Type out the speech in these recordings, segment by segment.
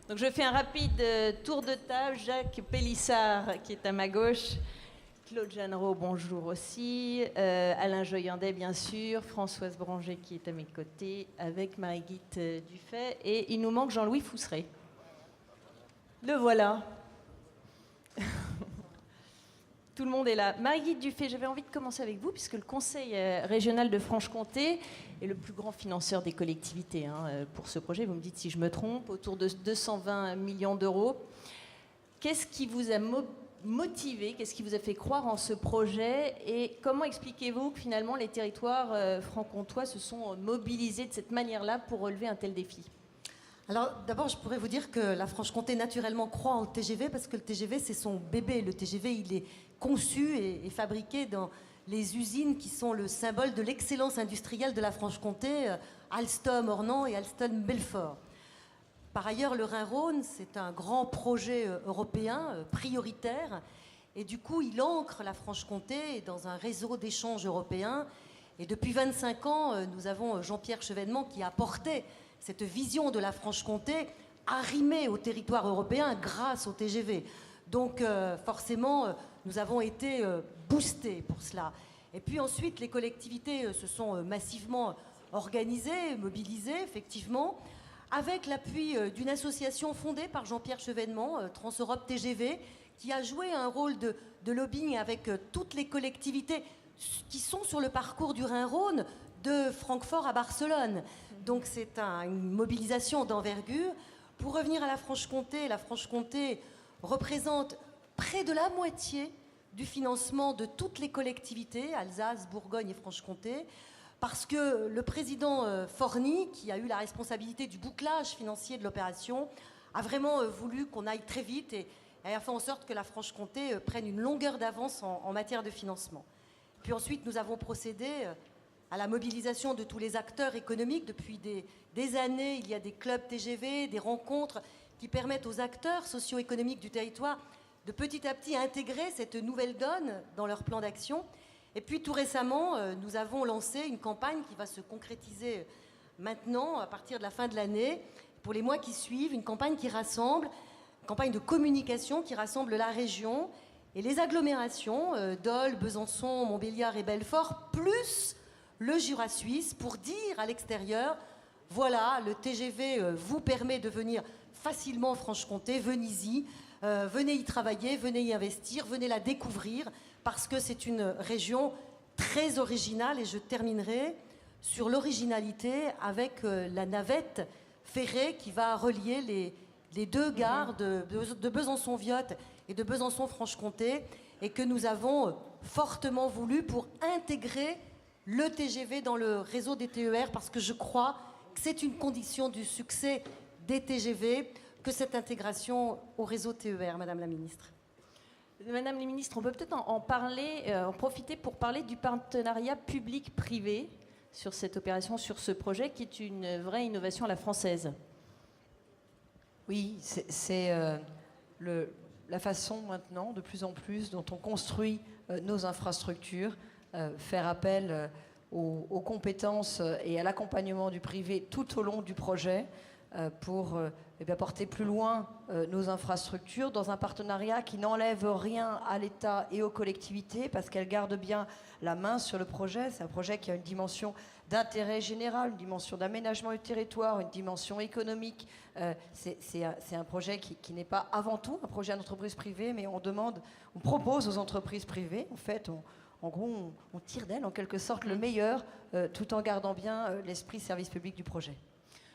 Donc je fais un rapide tour de table. Jacques Pélissard, qui est à ma gauche. Claude Jeannereau, bonjour aussi. Alain Joyandet, bien sûr. Françoise Branger, qui est à mes côtés, avec Marie-Guite Dufay. Et il nous manque Jean-Louis Fousseret. Le voilà. Tout le monde est là. Marie-Guite Dufay, j'avais envie de commencer avec vous, puisque le Conseil régional de Franche-Comté est le plus grand financeur des collectivités pour ce projet. Vous me dites si je me trompe, autour de 220 millions d'euros. Qu'est-ce qui vous a motivé, qu'est-ce qui vous a fait croire en ce projet, et comment expliquez-vous que finalement les territoires franc-comtois se sont mobilisés de cette manière-là pour relever un tel défi ? Alors d'abord, je pourrais vous dire que la Franche-Comté naturellement croit en TGV parce que le TGV c'est son bébé. Le TGV il est conçu et fabriqué dans les usines qui sont le symbole de l'excellence industrielle de la Franche-Comté, Alstom Ornans et Alstom Belfort. Par ailleurs, le Rhin-Rhône c'est un grand projet européen prioritaire et du coup il ancre la Franche-Comté dans un réseau d'échanges européens. Et depuis 25 ans, nous avons Jean-Pierre Chevènement qui a porté cette vision de la Franche-Comté arrimée au territoire européen grâce au TGV. Donc forcément, nous avons été boostés pour cela. Et puis ensuite, les collectivités se sont massivement organisées, mobilisées, effectivement, avec l'appui d'une association fondée par Jean-Pierre Chevènement, Trans-Europe TGV, qui a joué un rôle de lobbying avec toutes les collectivités qui sont sur le parcours du Rhin-Rhône, de Francfort à Barcelone. Donc c'est une mobilisation d'envergure. Pour revenir à la Franche-Comté représente près de la moitié du financement de toutes les collectivités, Alsace, Bourgogne et Franche-Comté, parce que le président Forny, qui a eu la responsabilité du bouclage financier de l'opération, a vraiment voulu qu'on aille très vite et a fait en sorte que la Franche-Comté prenne une longueur d'avance en matière de financement. Puis ensuite, nous avons procédé à la mobilisation de tous les acteurs économiques. Depuis des années, il y a des clubs TGV, des rencontres qui permettent aux acteurs socio-économiques du territoire de petit à petit intégrer cette nouvelle donne dans leur plan d'action. Et puis tout récemment, nous avons lancé une campagne qui va se concrétiser maintenant, à partir de la fin de l'année, pour les mois qui suivent, une campagne qui rassemble, une campagne de communication qui rassemble la région et les agglomérations, Dole, Besançon, Montbéliard et Belfort, plus le Jura suisse, pour dire à l'extérieur, voilà, le TGV vous permet de venir facilement en Franche-Comté, venez-y, venez y travailler, venez y investir, venez la découvrir, parce que c'est une région très originale. Et je terminerai sur l'originalité avec la navette ferrée qui va relier les deux gares de Besançon-Viotte et de Besançon-Franche-Comté, et que nous avons fortement voulu pour intégrer le TGV dans le réseau des TER, parce que je crois que c'est une condition du succès des TGV que cette intégration au réseau TER, Madame la Ministre. Madame la Ministre, on peut peut-être en parler, en profiter pour parler du partenariat public-privé sur cette opération, sur ce projet, qui est une vraie innovation à la française. Oui, c'est la façon maintenant, de plus en plus, dont on construit nos infrastructures, faire appel aux compétences et à l'accompagnement du privé tout au long du projet pour porter plus loin nos infrastructures dans un partenariat qui n'enlève rien à l'État et aux collectivités, parce qu'elles gardent bien la main sur le projet. C'est un projet qui a une dimension d'intérêt général, une dimension d'aménagement du territoire, une dimension économique. C'est un projet qui n'est pas avant tout un projet d'entreprise privée, mais on propose aux entreprises privées, en fait, en gros, on tire d'elles en quelque sorte le meilleur, tout en gardant bien l'esprit service public du projet.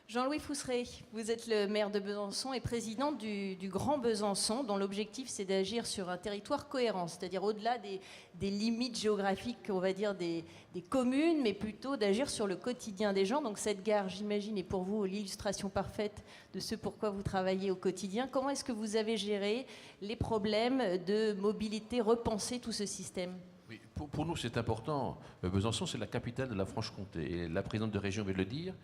Jean-Louis Fousseret, vous êtes le maire de Besançon et président du Grand Besançon, dont l'objectif c'est d'agir sur un territoire cohérent, c'est-à-dire au-delà des limites géographiques, on va dire, des communes, mais plutôt d'agir sur le quotidien des gens. Donc cette gare, j'imagine, est pour vous l'illustration parfaite de ce pourquoi vous travaillez au quotidien. Comment est-ce que vous avez géré les problèmes de mobilité, repenser tout ce système ? Oui, pour nous, c'est important. Besançon, c'est la capitale de la Franche-Comté. Et la présidente de région veut le dire.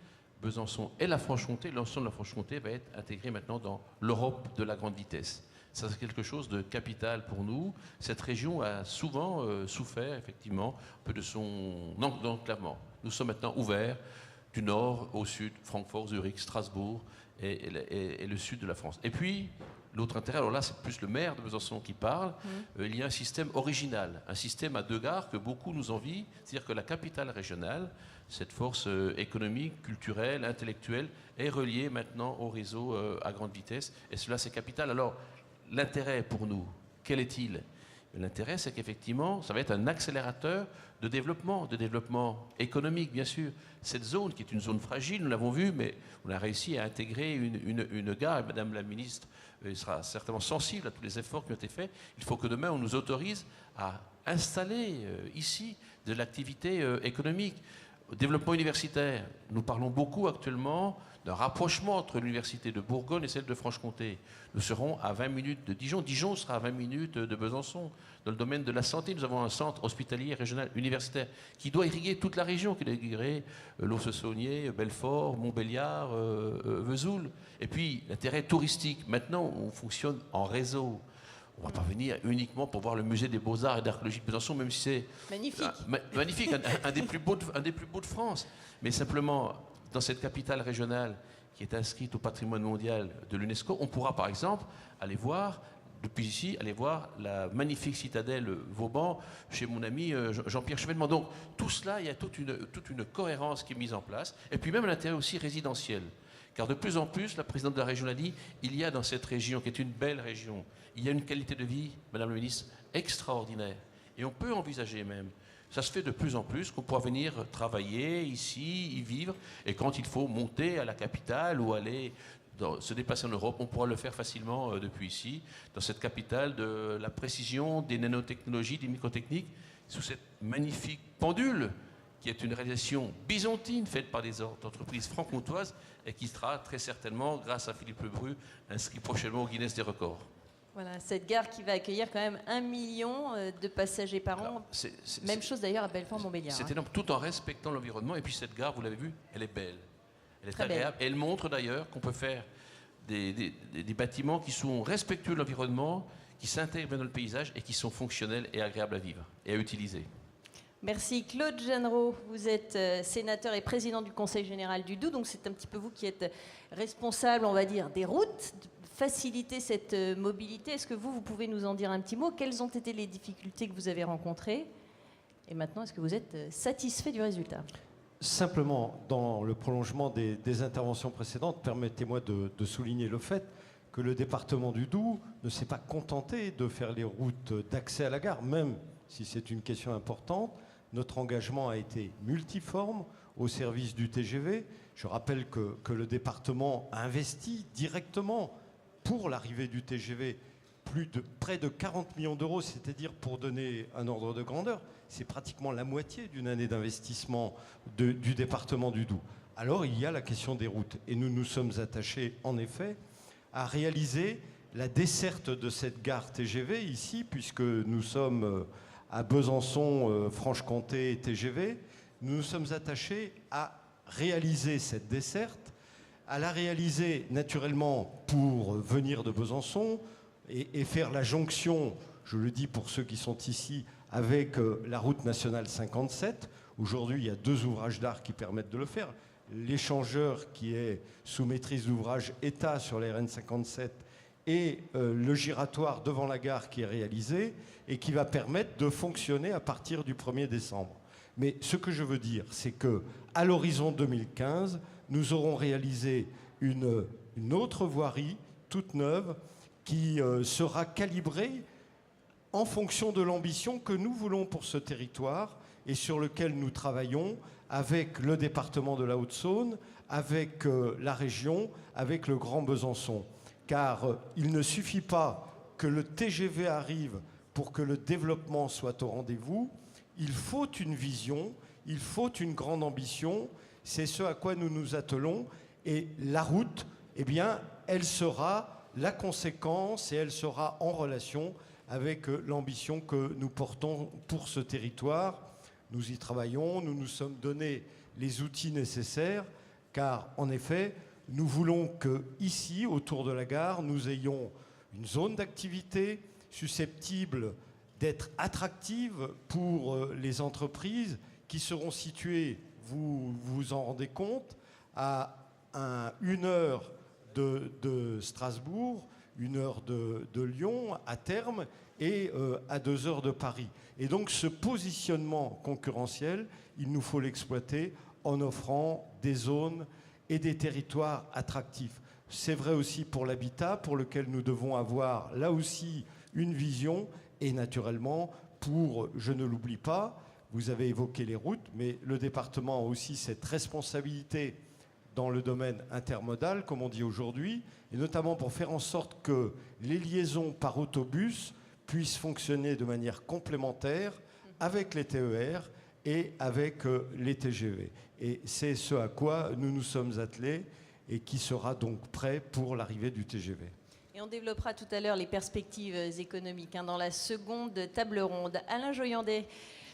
Besançon et la Franche-Comté, l'ensemble de la Franche-Comté va être intégré maintenant dans l'Europe de la grande vitesse. Ça, c'est quelque chose de capital pour nous. Cette région a souvent souffert, effectivement, un peu de son enclavement. Nous sommes maintenant ouverts du nord au sud, Francfort, Zurich, Strasbourg, et le sud de la France. Et puis, l'autre intérêt, alors là, c'est plus le maire de Besançon qui parle, il y a un système original, un système à 2 gares que beaucoup nous envient, c'est-à-dire que la capitale régionale, cette force économique, culturelle, intellectuelle, est reliée maintenant au réseau à grande vitesse, et cela, c'est capital. Alors, l'intérêt pour nous, quel est-il ? L'intérêt, c'est qu'effectivement, ça va être un accélérateur de développement économique, bien sûr. Cette zone, qui est une zone fragile, nous l'avons vu, mais on a réussi à intégrer une gare, et Madame la Ministre sera certainement sensible à tous les efforts qui ont été faits. Il faut que demain, on nous autorise à installer ici de l'activité économique. Développement universitaire, nous parlons beaucoup actuellement d'un rapprochement entre l'université de Bourgogne et celle de Franche-Comté. Nous serons à 20 minutes de Dijon. Dijon sera à 20 minutes de Besançon. Dans le domaine de la santé, nous avons un centre hospitalier régional universitaire qui doit irriguer toute la région, qui doit irriguer l'Auce-Saunier, Belfort, Montbéliard, Vesoul. Et puis, l'intérêt touristique. Maintenant, on fonctionne en réseau. On ne va pas venir uniquement pour voir le musée des Beaux-Arts et d'Archéologie de Besançon, même si c'est Magnifique. magnifique, un des plus beaux de France. Mais simplement, dans cette capitale régionale qui est inscrite au patrimoine mondial de l'UNESCO, on pourra par exemple aller voir, depuis ici, aller voir la magnifique citadelle Vauban chez mon ami Jean-Pierre Chevènement. Donc tout cela, il y a toute une cohérence qui est mise en place. Et puis même un intérêt aussi résidentiel. Car de plus en plus, la présidente de la région l'a dit, il y a dans cette région, qui est une belle région, il y a une qualité de vie, Madame la Ministre, extraordinaire. Et on peut envisager même, ça se fait de plus en plus, qu'on pourra venir travailler ici, y vivre, et quand il faut monter à la capitale ou aller se déplacer en Europe, on pourra le faire facilement depuis ici, dans cette capitale de la précision, des nanotechnologies, des microtechniques, sous cette magnifique pendule, qui est une réalisation byzantine faite par des entreprises franc-comtoises et qui sera très certainement, grâce à Philippe Lebru, inscrit prochainement au Guinness des records. Voilà, cette gare qui va accueillir quand même 1 million de passagers par an. Alors, Même chose d'ailleurs à Belfort-Montbéliard. C'est énorme, tout en respectant l'environnement. Et puis cette gare, vous l'avez vu, elle est belle. Elle est Très agréable. Et elle montre d'ailleurs qu'on peut faire des bâtiments qui sont respectueux de l'environnement, qui s'intègrent bien dans le paysage et qui sont fonctionnels et agréables à vivre et à utiliser. Merci. Claude Jeannereau, vous êtes sénateur et président du Conseil général du Doubs, donc c'est un petit peu vous qui êtes responsable, on va dire, des routes, de faciliter cette mobilité. Est-ce que vous pouvez nous en dire un petit mot? Quelles ont été les difficultés que vous avez rencontrées? Et maintenant, est-ce que vous êtes satisfait du résultat? Simplement, dans le prolongement des interventions précédentes, permettez-moi de souligner le fait que le département du Doubs ne s'est pas contenté de faire les routes d'accès à la gare, même si c'est une question importante. Notre engagement a été multiforme au service du TGV. Je rappelle que le département a investi directement pour l'arrivée du TGV près de 40 millions d'euros, c'est-à-dire, pour donner un ordre de grandeur, c'est pratiquement la moitié d'une année d'investissement du département du Doubs. Alors il y a la question des routes et nous nous sommes attachés en effet à réaliser la desserte de cette gare TGV ici, puisque nous sommes à Besançon, Franche-Comté TGV. Nous nous sommes attachés à réaliser cette desserte, à la réaliser naturellement pour venir de Besançon et faire la jonction, je le dis pour ceux qui sont ici, avec la route nationale 57. Aujourd'hui, il y a 2 ouvrages d'art qui permettent de le faire. L'échangeur qui est sous maîtrise d'ouvrage État sur la RN 57 et le giratoire devant la gare qui est réalisé et qui va permettre de fonctionner à partir du 1er décembre. Mais ce que je veux dire, c'est qu'à l'horizon 2015, nous aurons réalisé une autre voirie toute neuve qui sera calibrée en fonction de l'ambition que nous voulons pour ce territoire et sur lequel nous travaillons avec le département de la Haute-Saône, avec la région, avec le Grand Besançon. Car il ne suffit pas que le TGV arrive pour que le développement soit au rendez-vous. Il faut une vision, il faut une grande ambition. C'est ce à quoi nous nous attelons. Et la route, eh bien, elle sera la conséquence et elle sera en relation avec l'ambition que nous portons pour ce territoire. Nous y travaillons, nous nous sommes donné les outils nécessaires, car en effet, nous voulons qu'ici, autour de la gare, nous ayons une zone d'activité susceptible d'être attractive pour les entreprises qui seront situées, vous vous en rendez compte, à 1 heure de Strasbourg, 1 heure de Lyon à terme et à 2 heures de Paris. Et donc ce positionnement concurrentiel, il nous faut l'exploiter en offrant des zones et des territoires attractifs. C'est vrai aussi pour l'habitat, pour lequel nous devons avoir là aussi une vision, et naturellement pour, je ne l'oublie pas, vous avez évoqué les routes, mais le département a aussi cette responsabilité dans le domaine intermodal, comme on dit aujourd'hui, et notamment pour faire en sorte que les liaisons par autobus puissent fonctionner de manière complémentaire avec les TER et avec les TGV. Et c'est ce à quoi nous nous sommes attelés et qui sera donc prêt pour l'arrivée du TGV. Et on développera tout à l'heure les perspectives économiques dans la seconde table ronde. Alain Joyandet,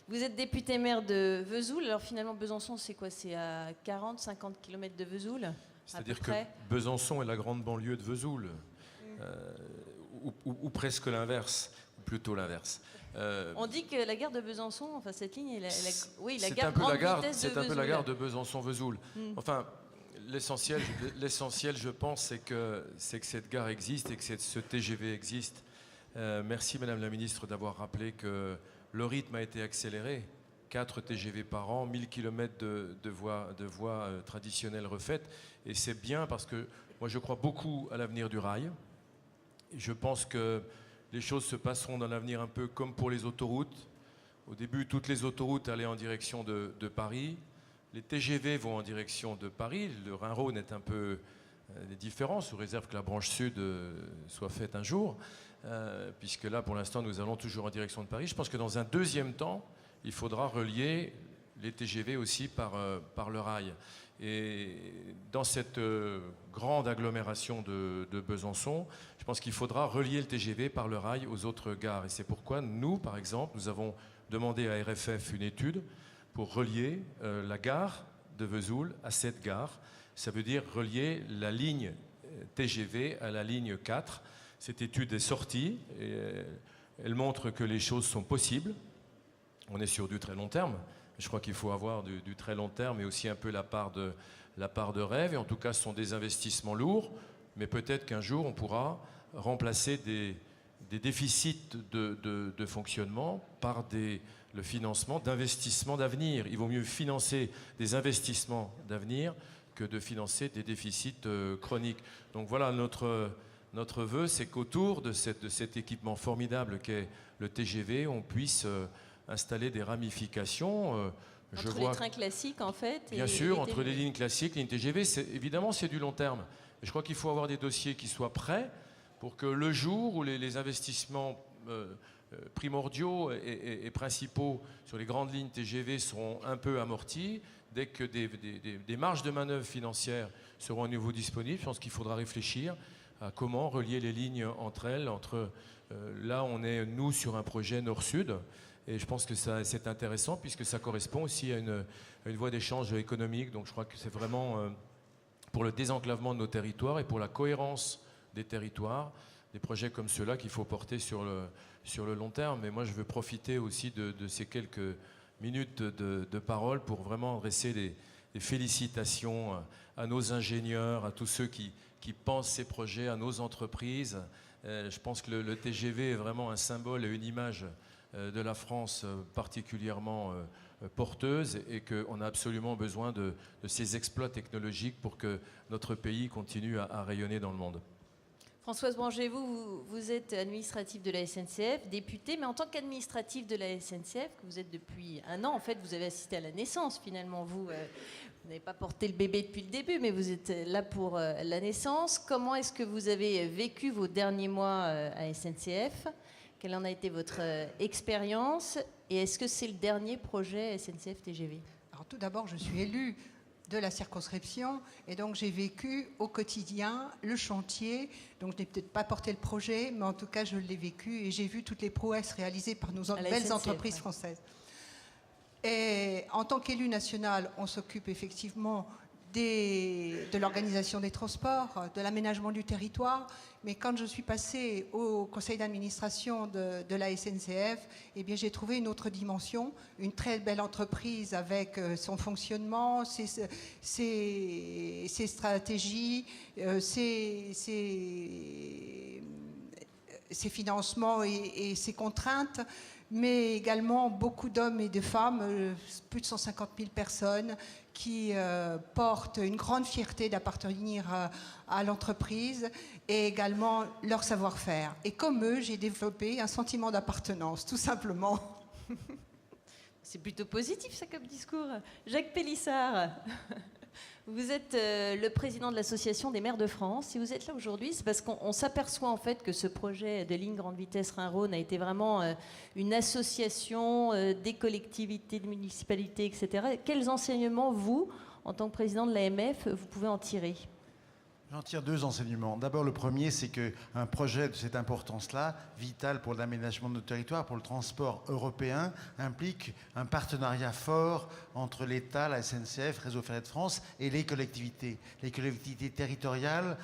vous êtes député maire de Vesoul. Alors finalement, Besançon, c'est quoi? C'est à 40-50 km de Vesoul? C'est-à-dire que Besançon est la grande banlieue de Vesoul, ou presque l'inverse, ou plutôt l'inverse. On dit que la gare de Besançon, enfin cette ligne, oui, la c'est gare un peu grande la gare, vitesse de c'est un peu la Vesoul. gare de Besançon-Vesoul. Enfin, l'essentiel, je pense, c'est que cette gare existe et que ce TGV existe. Merci, Madame la Ministre, d'avoir rappelé que le rythme a été accéléré. 4 TGV par an, 1000 km de voies traditionnelles refaites. Et c'est bien parce que moi, je crois beaucoup à l'avenir du rail. Je pense que les choses se passeront dans l'avenir un peu comme pour les autoroutes. Au début, toutes les autoroutes allaient en direction de Paris. Les TGV vont en direction de Paris. Le Rhin-Rhône est un peu différent, sous réserve que la branche sud soit faite un jour, puisque là, pour l'instant, nous allons toujours en direction de Paris. Je pense que dans un deuxième temps, il faudra relier les TGV aussi par le rail. Et dans cette grande agglomération de Besançon, je pense qu'il faudra relier le TGV par le rail aux autres gares. Et c'est pourquoi nous, par exemple, nous avons demandé à RFF une étude pour relier la gare de Vesoul à cette gare. Ça veut dire relier la ligne TGV à la ligne 4. Cette étude est sortie et elle montre que les choses sont possibles. On est sur du très long terme. Je crois qu'il faut avoir du très long terme et aussi un peu la part de rêve. Et en tout cas, ce sont des investissements lourds. Mais peut-être qu'un jour, on pourra remplacer des déficits de fonctionnement par le financement d'investissements d'avenir. Il vaut mieux financer des investissements d'avenir que de financer des déficits chroniques. Donc voilà, notre vœu, c'est qu'autour de cet équipement formidable qu'est le TGV, on puisse installer des ramifications. Entre les trains classiques, en fait. Bien sûr, entre les lignes classiques, les lignes TGV, évidemment, c'est du long terme. Et je crois qu'il faut avoir des dossiers qui soient prêts pour que le jour où les investissements primordiaux et principaux sur les grandes lignes TGV seront un peu amortis, dès que des marges de manœuvre financières seront à nouveau disponibles, je pense qu'il faudra réfléchir à comment relier les lignes entre elles. Là, on est, nous, sur un projet nord-sud. Et je pense que c'est intéressant puisque ça correspond aussi à une voie d'échange économique. Donc je crois que c'est vraiment pour le désenclavement de nos territoires et pour la cohérence des territoires, des projets comme ceux-là qu'il faut porter sur le long terme. Mais moi, je veux profiter aussi de ces quelques minutes de parole pour vraiment adresser des félicitations à nos ingénieurs, à tous ceux qui pensent ces projets, à nos entreprises. Je pense que le TGV est vraiment un symbole et une image de la France particulièrement porteuse et qu'on a absolument besoin de ces exploits technologiques pour que notre pays continue à rayonner dans le monde. Françoise Branger, vous êtes administrative de la SNCF, députée, mais en tant qu'administrative de la SNCF, que vous êtes depuis 1 an, en fait, vous avez assisté à la naissance finalement. Vous n'avez pas porté le bébé depuis le début, mais vous êtes là pour la naissance. Comment est-ce que vous avez vécu vos derniers mois à SNCF ? Quelle en a été votre expérience? Et est-ce que c'est le dernier projet SNCF TGV? Alors tout d'abord, je suis élue de la circonscription et donc j'ai vécu au quotidien le chantier. Donc je n'ai peut-être pas porté le projet, mais en tout cas je l'ai vécu et j'ai vu toutes les prouesses réalisées par nos belles SNCF, entreprises françaises. Et en tant qu'élu national, on s'occupe effectivement de l'organisation des transports, de l'aménagement du territoire. Mais quand je suis passée au conseil d'administration de la SNCF, eh bien, j'ai trouvé une autre dimension, une très belle entreprise avec son fonctionnement, ses stratégies, ses financements et ses contraintes, mais également beaucoup d'hommes et de femmes, plus de 150 000 personnes qui portent une grande fierté d'appartenir à l'entreprise et également leur savoir-faire. Et comme eux, j'ai développé un sentiment d'appartenance, tout simplement. C'est plutôt positif, ça, comme discours. Jacques Pélissard, vous êtes le président de l'Association des maires de France. Si vous êtes là aujourd'hui, c'est parce qu'on s'aperçoit en fait que ce projet de ligne grande vitesse Rhin-Rhône a été vraiment une association des collectivités, des municipalités, etc. Quels enseignements, vous, en tant que président de l'AMF, vous pouvez en tirer ? J'en tire deux enseignements. D'abord, le premier, c'est qu'un projet de cette importance-là, vital pour l'aménagement de notre territoire, pour le transport européen, implique un partenariat fort entre l'État, la SNCF, Réseau Ferré de France et les collectivités. Les collectivités territoriales,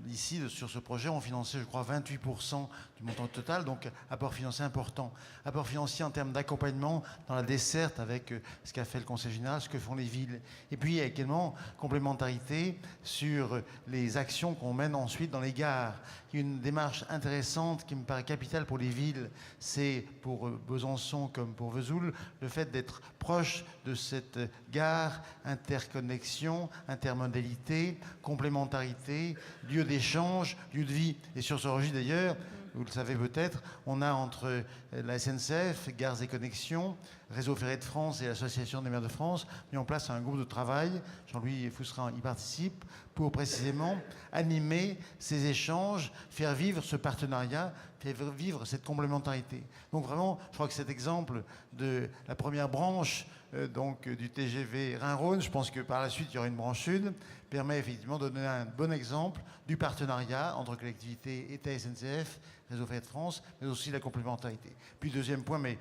ici, sur ce projet, ont financé, je crois, 28% du montant total, donc apport financier important. Apport financier en termes d'accompagnement dans la desserte avec ce qu'a fait le Conseil général, ce que font les villes. Et puis, il y a également complémentarité sur les actions qu'on mène ensuite dans les gares. Il y a une démarche intéressante qui me paraît capitale pour les villes. C'est pour Besançon comme pour Vesoul, le fait d'être proche de cette gare, interconnexion, intermodalité, complémentarité, lieu d'échange, lieu de vie. Et sur ce registre d'ailleurs, vous le savez peut-être, on a entre la SNCF, Gares et Connexions, Réseau Ferré de France et l'Association des maires de France mis en place un groupe de travail, Jean-Louis Fousserin y participe, pour précisément animer ces échanges, faire vivre ce partenariat, faire vivre cette complémentarité. Donc vraiment, je crois que cet exemple de la première branche donc, du TGV Rhin-Rhône, je pense que par la suite il y aura une branche sud, permet effectivement de donner un bon exemple du partenariat entre collectivités, État et SNCF, Réseau Ferré de France, mais aussi la complémentarité. Puis deuxième point, mais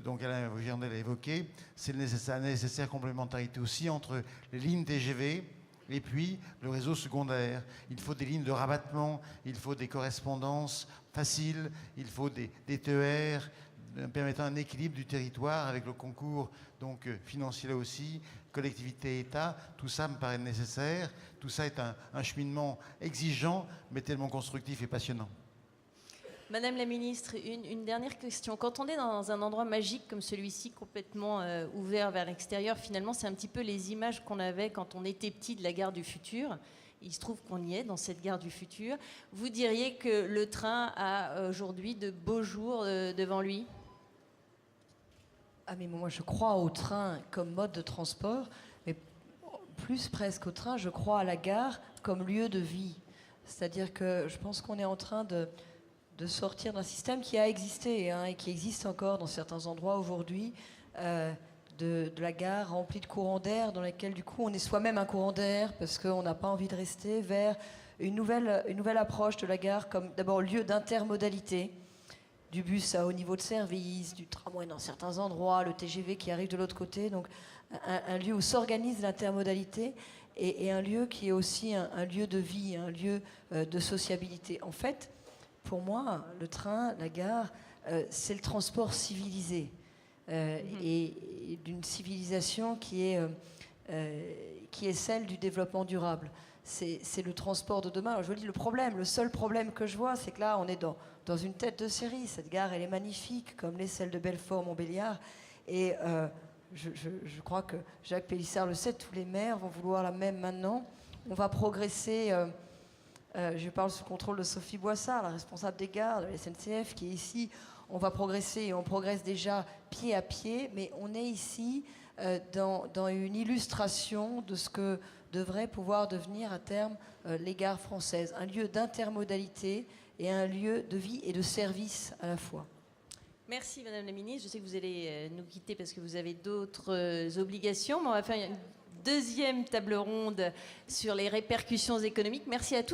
donc Alain Girondel l'a évoqué, c'est la nécessaire complémentarité aussi entre les lignes TGV et puis le réseau secondaire. Il faut des lignes de rabattement, il faut des correspondances faciles, il faut des TER permettant un équilibre du territoire avec le concours donc financier là aussi, collectivité, État, tout ça me paraît nécessaire. Tout ça est un cheminement exigeant, mais tellement constructif et passionnant. Madame la ministre, une dernière question. Quand on est dans un endroit magique comme celui-ci, complètement ouvert vers l'extérieur, finalement, c'est un petit peu les images qu'on avait quand on était petit de la gare du futur. Il se trouve qu'on y est, dans cette gare du futur. Vous diriez que le train a aujourd'hui de beaux jours devant lui ? Ah mais moi je crois au train comme mode de transport, mais plus presque au train, je crois à la gare comme lieu de vie. C'est-à-dire que je pense qu'on est en train de sortir d'un système qui a existé et qui existe encore dans certains endroits aujourd'hui, de la gare remplie de courants d'air dans laquelle du coup on est soi-même un courant d'air parce qu'on n'a pas envie de rester, vers une nouvelle approche de la gare comme d'abord lieu d'intermodalité, du bus à haut niveau de service, du tramway dans certains endroits, le TGV qui arrive de l'autre côté, donc un lieu où s'organise l'intermodalité et un lieu qui est aussi un lieu de vie, un lieu de sociabilité. En fait, pour moi, le train, la gare, c'est le transport civilisé et d'une civilisation qui est celle du développement durable. C'est le transport de demain. Alors, je vous dis, le seul problème que je vois, c'est que là, on est dans une tête de série. Cette gare, elle est magnifique, comme les celles de Belfort, Montbéliard. Et je crois que Jacques Pélissard le sait, tous les maires vont vouloir la même maintenant. On va progresser. Je parle sous contrôle de Sophie Boissard, la responsable des gares de la SNCF, qui est ici. On va progresser et on progresse déjà pied à pied, mais on est ici dans une illustration de ce que devrait pouvoir devenir à terme les gares françaises. Un lieu d'intermodalité et un lieu de vie et de service à la fois. Merci Madame la Ministre. Je sais que vous allez nous quitter parce que vous avez d'autres obligations, mais on va faire une deuxième table ronde sur les répercussions économiques. Merci à tous.